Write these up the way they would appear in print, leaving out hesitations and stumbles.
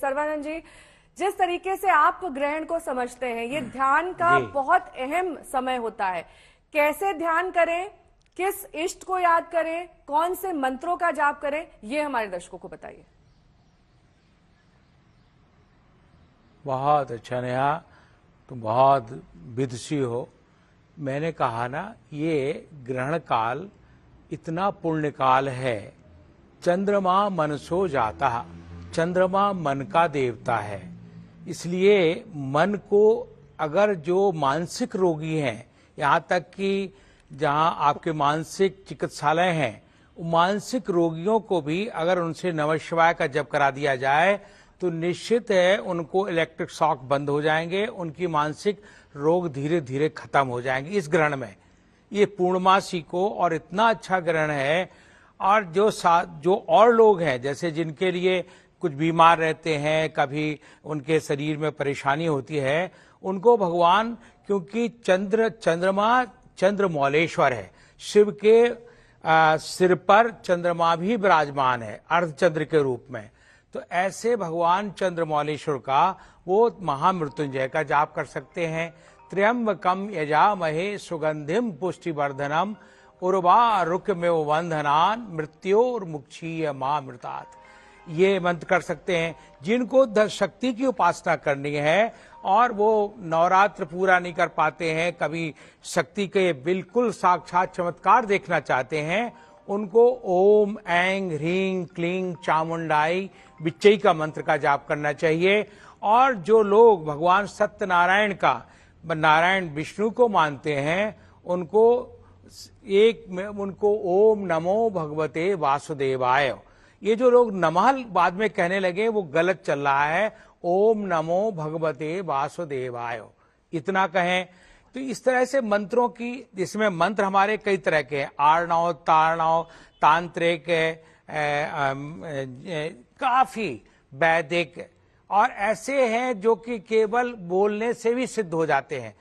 सर्वानंद जी, जिस तरीके से आप ग्रहण को समझते हैं, ये ध्यान का बहुत अहम समय होता है। कैसे ध्यान करें, किस इष्ट को याद करें, कौन से मंत्रों का जाप करें, ये हमारे दर्शकों को बताइए। बहुत अच्छा नेहा, तुम बहुत विदुषी हो। मैंने कहा ना, ये ग्रहण काल इतना पुण्य काल है। चंद्रमा मनसो जाता, चंद्रमा मन का देवता है। इसलिए मन को, अगर जो मानसिक रोगी हैं, यहाँ तक कि जहाँ आपके मानसिक चिकित्सालय हैं, मानसिक रोगियों को भी अगर उनसे नमः शिवाय का जप करा दिया जाए तो निश्चित है उनको इलेक्ट्रिक शॉक बंद हो जाएंगे, उनकी मानसिक रोग धीरे धीरे खत्म हो जाएंगे इस ग्रहण में। ये पूर्णमासी को और इतना अच्छा ग्रहण है। और जो और लोग हैं, जैसे जिनके लिए कुछ बीमार रहते हैं, कभी उनके शरीर में परेशानी होती है, उनको भगवान, क्योंकि चंद्रमा चंद्रमौलेश्वर है, शिव के सिर पर चंद्रमा भी विराजमान है अर्धचंद्र के रूप में। तो ऐसे भगवान चंद्रमौलेश्वर का वो महामृत्युंजय का जाप कर सकते हैं। त्र्यंबकम यजामहे सुगंधिम पुष्टिवर्धनम उर्वारुकमेव वंदनान मृत्योर्मुक्षीय मामृतात्। ये मंत्र कर सकते हैं। जिनको शक्ति की उपासना करनी है और वो नवरात्र पूरा नहीं कर पाते हैं, कभी शक्ति के बिल्कुल साक्षात चमत्कार देखना चाहते हैं, उनको ओम ऐं ह्रीं क्लीं चामुंडाई बिच्चई का मंत्र का जाप करना चाहिए। और जो लोग भगवान सत्यनारायण का, नारायण विष्णु को मानते हैं, उनको ओम नमो भगवते वासुदेवाय, ये जो लोग नमः बाद में कहने लगे वो गलत चल रहा है। ओम नमो भगवते वासुदेवाय इतना कहें। तो इस तरह से मंत्रों की, जिसमें मंत्र हमारे कई तरह के हैं, आर्णव, तार्णव, तांत्रिक, काफी वैदिक, और ऐसे हैं जो कि केवल बोलने से भी सिद्ध हो जाते हैं।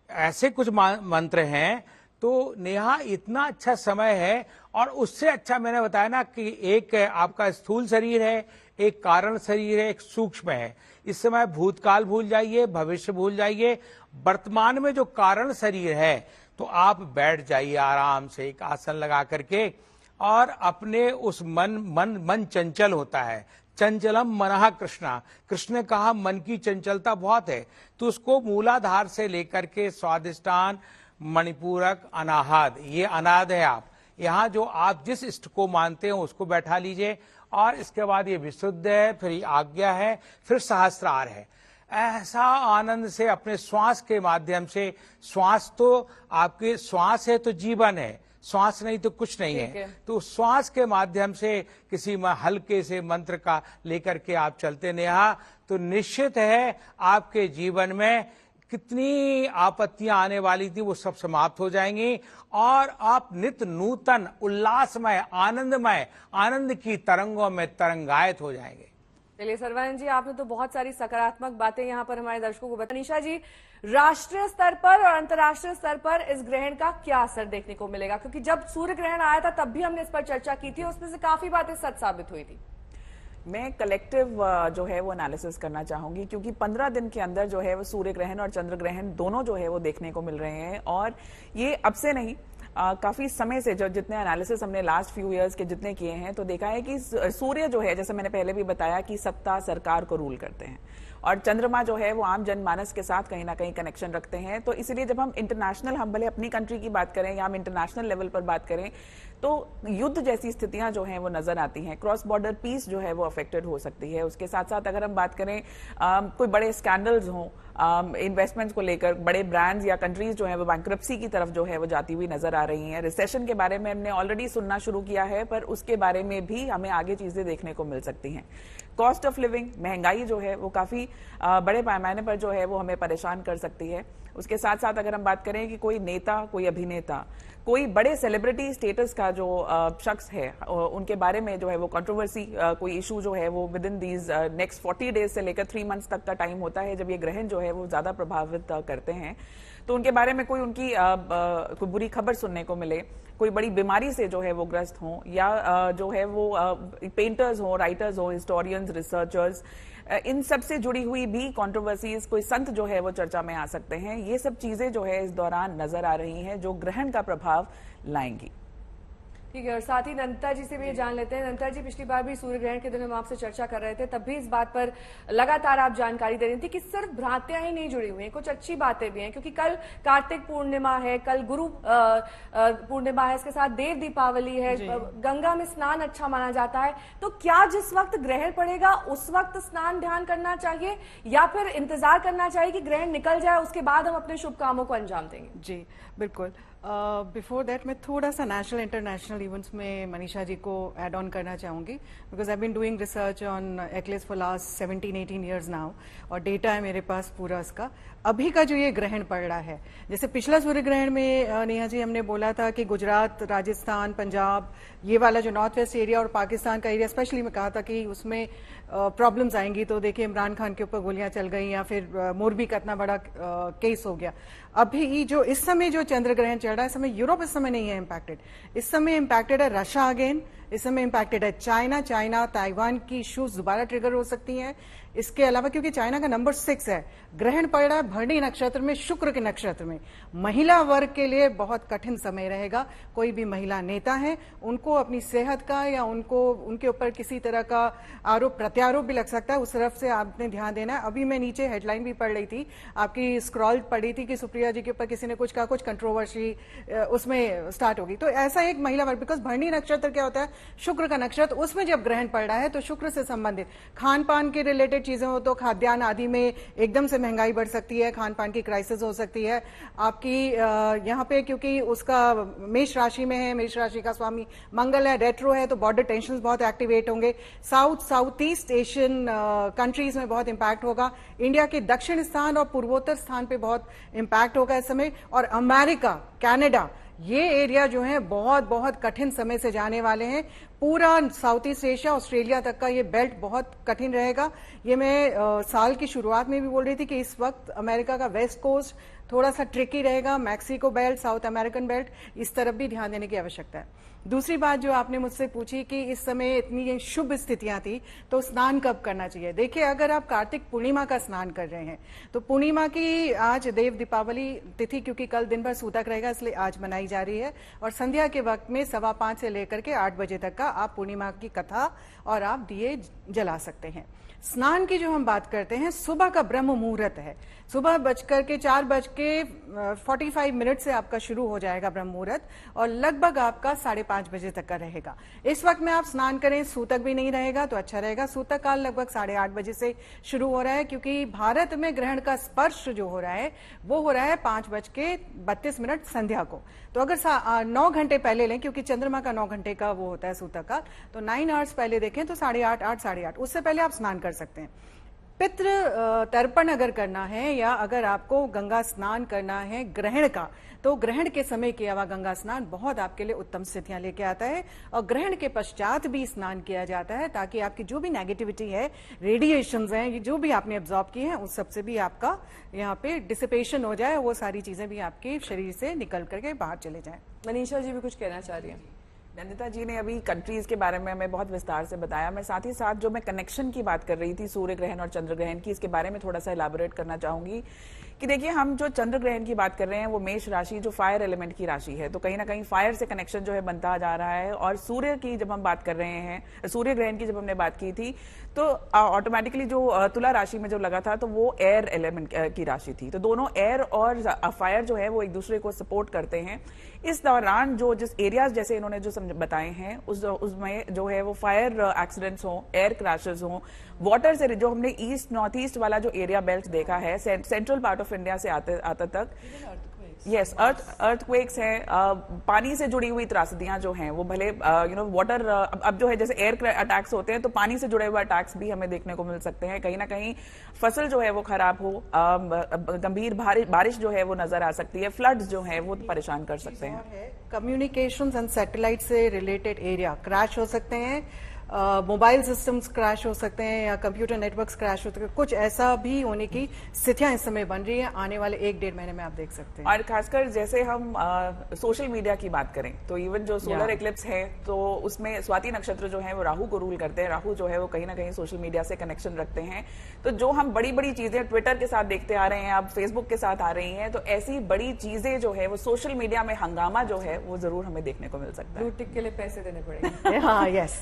ऐसे कुछ मंत्र हैं। तो नेहा, इतना अच्छा समय है। और उससे अच्छा मैंने बताया ना कि एक आपका स्थूल शरीर है, एक कारण शरीर है, एक सूक्ष्म है। इस समय भूतकाल भूल जाइए, भविष्य भूल जाइए। वर्तमान में जो कारण शरीर है, तो आप बैठ जाइए आराम से एक आसन लगा करके, और अपने उस मन चंचल होता है। चंचलम मनः कृष्णा, कृष्ण ने कहा मन की चंचलता बहुत है। तो उसको मूलाधार से लेकर के स्वादिष्टान, मणिपूरक, अनाहद, ये अनाद है। आप यहाँ जो आप जिस इष्ट को मानते हो उसको बैठा लीजिए, और इसके बाद ये विशुद्ध है, फिर आज्ञा है, फिर सहस्त्रार है। ऐसा आनंद से अपने श्वास के माध्यम से, श्वास तो आपके, श्वास है तो जीवन है, श्वास नहीं तो कुछ नहीं है। तो श्वास के माध्यम से किसी हल्के से मंत्र का लेकर के आप चलते नेहा, तो निश्चित है आपके जीवन में कितनी आपत्तियां आने वाली थी वो सब समाप्त हो जाएंगी, और आप नित्य नूतन, उल्लासमय, आनंदमय, आनंद की तरंगों में तरंगायित हो जाएंगे। चलिए सर्वानंद जी, आपने तो बहुत सारी सकारात्मक बातें यहाँ पर हमारे दर्शकों को बताई। निशा जी, राष्ट्रीय स्तर पर और अंतर्राष्ट्रीय स्तर पर इस ग्रहण का क्या असर देखने को मिलेगा? क्योंकि जब सूर्य ग्रहण आया था तब भी हमने इस पर चर्चा की थी, उसमें से काफी बातें सच साबित हुई थी। मैं कलेक्टिव जो है वो एनालिसिस करना चाहूंगी, क्योंकि 15 दिन के अंदर जो है वो सूर्य ग्रहण और चंद्र ग्रहण दोनों जो है वो देखने को मिल रहे हैं। और ये अब से नहीं, काफी समय से जो जितने एनालिसिस हमने लास्ट फ्यू इयर्स के जितने किए हैं, तो देखा है कि सूर्य जो है, जैसे मैंने पहले भी बताया कि सत्ता सरकार को रूल करते हैं, और चंद्रमा जो है वो आम जनमानस के साथ कहीं ना कहीं कनेक्शन रखते हैं। तो इसलिए जब हम इंटरनेशनल, हम भले अपनी कंट्री की बात करें या हम इंटरनेशनल लेवल पर बात करें, तो युद्ध जैसी स्थितियां जो हैं वो नजर आती हैं। क्रॉस बॉर्डर पीस जो है वो अफेक्टेड हो सकती है। उसके साथ साथ अगर हम बात करें कोई बड़े स्कैंडल्स हों इन्वेस्टमेंट्स को लेकर, बड़े ब्रांड्स या कंट्रीज जो है वो बैंक्रप्सी की तरफ जो है वो जाती हुई नजर आ रही हैं। रिसेशन के बारे में हमने ऑलरेडी सुनना शुरू किया है, पर उसके बारे में भी हमें आगे चीजें देखने को मिल सकती हैं। कॉस्ट ऑफ लिविंग, महंगाई जो है वो काफी बड़े पैमाने पर जो है वो हमें परेशान कर सकती है। उसके साथ साथ अगर हम बात करें कि कोई नेता, कोई अभिनेता, कोई बड़े सेलिब्रिटी स्टेटस का जो शख्स है, उनके बारे में जो है वो कंट्रोवर्सी, कोई इशू जो है वो with in these next 40 days से लेकर 3 मंथ्स तक का टाइम होता है जब ये ग्रहण जो है वो ज्यादा प्रभावित करते हैं। तो उनके बारे में कोई उनकी कोई बुरी खबर सुनने को मिले, कोई बड़ी बीमारी से जो है वो ग्रस्त हों, या जो है वो पेंटर्स हों, राइटर्स हों, हिस्टोरियंस, रिसर्चर्स, इन सब से जुड़ी हुई भी कंट्रोवर्सीज, कोई संत जो है वो चर्चा में आ सकते हैं। ये सब चीजें जो है इस दौरान नजर आ रही हैं जो ग्रहण का प्रभाव लाएंगी। ठीक है, और साथ ही नंदिता जी से भी ये जान लेते हैं। नंदिता जी, पिछली बार भी सूर्य ग्रहण के दिन हम आपसे चर्चा कर रहे थे, तब भी इस बात पर लगातार आप जानकारी दे रही थी कि सिर्फ भ्रांतियां ही नहीं जुड़ी हुई हैं, कुछ अच्छी बातें भी हैं, क्योंकि कल कार्तिक पूर्णिमा है, कल गुरु पूर्णिमा है, इसके साथ देव दीपावली है, गंगा में स्नान अच्छा माना जाता है। तो क्या जिस वक्त ग्रहण पड़ेगा उस वक्त स्नान ध्यान करना चाहिए, या फिर इंतजार करना चाहिए कि ग्रहण निकल जाए उसके बाद हम अपने शुभ कामों को अंजाम देंगे? जी बिल्कुल। बिफोर दैट मैं थोड़ा सा नेशनल इंटरनेशनल इवेंट्स में मनीषा जी को ऐड ऑन करना चाहूंगी, because I been doing research on eclipse for last 17-18 years now, और डेटा है मेरे पास पूरा इसका। अभी का जो ये ग्रहण पड़ रहा है, जैसे पिछला सूर्य ग्रहण में नेहा जी हमने बोला था कि गुजरात, राजस्थान, पंजाब, ये वाला जो नॉर्थ वेस्ट एरिया और पाकिस्तान का एरिया स्पेशली मैं कहा था कि उसमें प्रॉब्लम्स आएंगी। तो देखिए इमरान खान के ऊपर गोलियां चल गई, या फिर मोरबी का इतना बड़ा केस हो गया। अभी जो इस समय जो चंद्र ग्रहण चल रहा है, इस समय यूरोप इस समय नहीं है इम्पैक्टेड, इस समय इम्पैक्टेड है रशिया अगेन, इस समय इम्पैक्टेड है चाइना, ताइवान की इश्यूज दोबारा ट्रिगर हो सकती हैं। इसके अलावा क्योंकि चाइना का नंबर 6 है, ग्रहण पड़ रहा है भरणी नक्षत्र में, शुक्र के नक्षत्र में, महिला वर्ग के लिए बहुत कठिन समय रहेगा। कोई भी महिला नेता है उनको अपनी सेहत का या उनके ऊपर किसी तरह का आरोप प्रत्यारोप भी लग सकता है, उस तरफ से आपने ध्यान देना है। अभी मैं नीचे हेडलाइन भी पढ़ रही थी, आपकी स्क्रॉल पढ़ी थी कि सुप्रिया जी के ऊपर किसी ने कुछ कहा, कुछ कंट्रोवर्सी उसमें स्टार्ट होगी। तो ऐसा एक महिला वर्ग, बिकॉज भरणी नक्षत्र क्या होता है, शुक्र का नक्षत्र, उसमें जब ग्रहण पड़ रहा है तो शुक्र से संबंधित खान पान के रिलेटेड चीजें हो, तो खाद्यान्न आदि में एकदम से महंगाई बढ़ सकती है, खान पान की क्राइसिस हो सकती है आपकी यहाँ पे, क्योंकि उसका मेष राशि में है, मेष राशि का स्वामी मंगल है, रेट्रो है, तो बॉर्डर टेंशन बहुत एक्टिवेट होंगे। साउथ ईस्ट एशियन कंट्रीज में बहुत इंपैक्ट होगा, इंडिया के दक्षिण स्थान और पूर्वोत्तर स्थान पे बहुत इंपैक्ट होगा इस समय, और अमेरिका, कनाडा, ये एरिया जो है बहुत बहुत कठिन समय से जाने वाले हैं। पूरा साउथ ईस्ट एशिया, ऑस्ट्रेलिया तक का ये बेल्ट बहुत कठिन रहेगा। ये मैं साल की शुरुआत में भी बोल रही थी कि इस वक्त अमेरिका का वेस्ट कोस्ट थोड़ा सा ट्रिकी रहेगा, Mexico belt, south American belt, इस तरफ भी ध्यान देने की आवश्यकता है। दूसरी बात जो आपने मुझसे पूछी कि इस समय इतनी शुभ स्थितियां थी तो स्नान कब करना चाहिए। देखिए, अगर आप कार्तिक पूर्णिमा का स्नान कर रहे हैं तो पूर्णिमा की आज देव दीपावली तिथि, क्योंकि कल दिन भर सूतक रहेगा इसलिए आज मनाई जा रही है, और संध्या के वक्त में 5:15 से लेकर के 8 बजे तक का आप पूर्णिमा की कथा और आप दिए जला सकते हैं। स्नान की जो हम बात करते हैं, सुबह का ब्रह्म मुहूर्त है, सुबह 4:45 से आपका शुरू हो जाएगा ब्रह्म मुहूर्त, और लगभग आपका 5:30 बजे तक का रहेगा। इस वक्त में आप स्नान करें, सूतक भी नहीं रहेगा तो अच्छा रहेगा। सूतक काल लगभग 8:30 बजे से शुरू हो रहा है, क्योंकि भारत में ग्रहण का स्पर्श जो हो रहा है वो हो रहा है 5:32 संध्या को। तो अगर 9 घंटे पहले लें, क्योंकि चंद्रमा का 9 घंटे का वो होता है सूतक काल, तो 9 आवर्स पहले देखें तो 8:30, 8:30, उससे पहले आप स्नान कर सकते हैं। पितृ तर्पण अगर करना है या अगर आपको गंगा स्नान करना है ग्रहण का, तो ग्रहण के समय किया हुआ गंगा स्नान बहुत आपके लिए उत्तम स्थितियां लेके आता है, और ग्रहण के पश्चात भी स्नान किया जाता है ताकि आपकी जो भी नेगेटिविटी है, रेडिएशंस हैं, ये जो भी आपने एब्जॉर्ब किए हैं, उस सबसे भी आपका यहाँ पे डिसिपेशन हो जाए, वो सारी चीजें भी आपके शरीर से निकल करके बाहर चले जाए। मनीषा जी भी कुछ कहना चाह रही है। नंदिता जी ने अभी कंट्रीज के बारे में हमें बहुत विस्तार से बताया। मैं साथ ही साथ जो मैं कनेक्शन की बात कर रही थी सूर्य ग्रहण और चंद्र ग्रहण की, इसके बारे में थोड़ा सा इलाबोरेट करना चाहूंगी कि देखिए, हम जो चंद्र ग्रहण की बात कर रहे हैं वो मेष राशि जो फायर एलिमेंट की राशि है, तो कहीं ना कहीं फायर से कनेक्शन जो है बनता जा रहा है। और सूर्य की जब हम बात कर रहे हैं, सूर्य ग्रहण की जब हमने बात की थी तो ऑटोमेटिकली जो तुला राशि में जो लगा था तो वो एयर एलिमेंट की राशि थी, तो दोनों एयर और फायर जो है वो एक दूसरे को सपोर्ट करते हैं। इस दौरान जो जिस एरियाज जैसे इन्होंने जो बताए हैं उसमें जो है वो फायर एक्सीडेंट्स हो, एयर क्रैशेस हो, वाटर से जो हमने ईस्ट नॉर्थ ईस्ट वाला जो एरिया बेल्ट देखा है सेंट्रल पार्ट ऑफ इंडिया से आता तक, यस, अर्थक्वेक्स हैं, पानी से जुड़ी हुई त्रासदियां जो हैं वो भले वाटर, अब जो है जैसे एयर अटैक्स होते हैं तो पानी से जुड़े हुए अटैक्स भी हमें देखने को मिल सकते हैं। कहीं ना कहीं फसल जो है वो खराब हो, गंभीर बारिश जो है वो नजर आ सकती है, फ्लड्स जो है वो परेशान कर सकते हैं। कम्युनिकेशंस एंड सैटेलाइट से रिलेटेड एरिया क्रैश हो सकते हैं, मोबाइल सिस्टम्स क्रैश हो सकते हैं या कंप्यूटर नेटवर्क्स क्रैश हो सकते हैं, कुछ ऐसा भी होने की स्थितियां इस समय बन रही है। आने वाले 1-1.5 महीने में आप देख सकते हैं। और खासकर जैसे हम सोशल मीडिया की बात करें तो इवन जो सोलर एक्लिप्स है तो उसमें स्वाति नक्षत्र जो है वो राहु को रूल करते हैं। राहु जो है वो कहीं ना कहीं सोशल मीडिया से कनेक्शन रखते हैं। तो जो हम बड़ी बड़ी चीजें ट्विटर के साथ देखते आ रहे हैं, अब फेसबुक के साथ आ रही हैं, तो ऐसी बड़ी चीजें जो है वो सोशल मीडिया में हंगामा जो है वो जरूर हमें देखने को मिल सकता है। ब्लू टिक के लिए पैसे देने पड़ेंगे। हाँ, यस।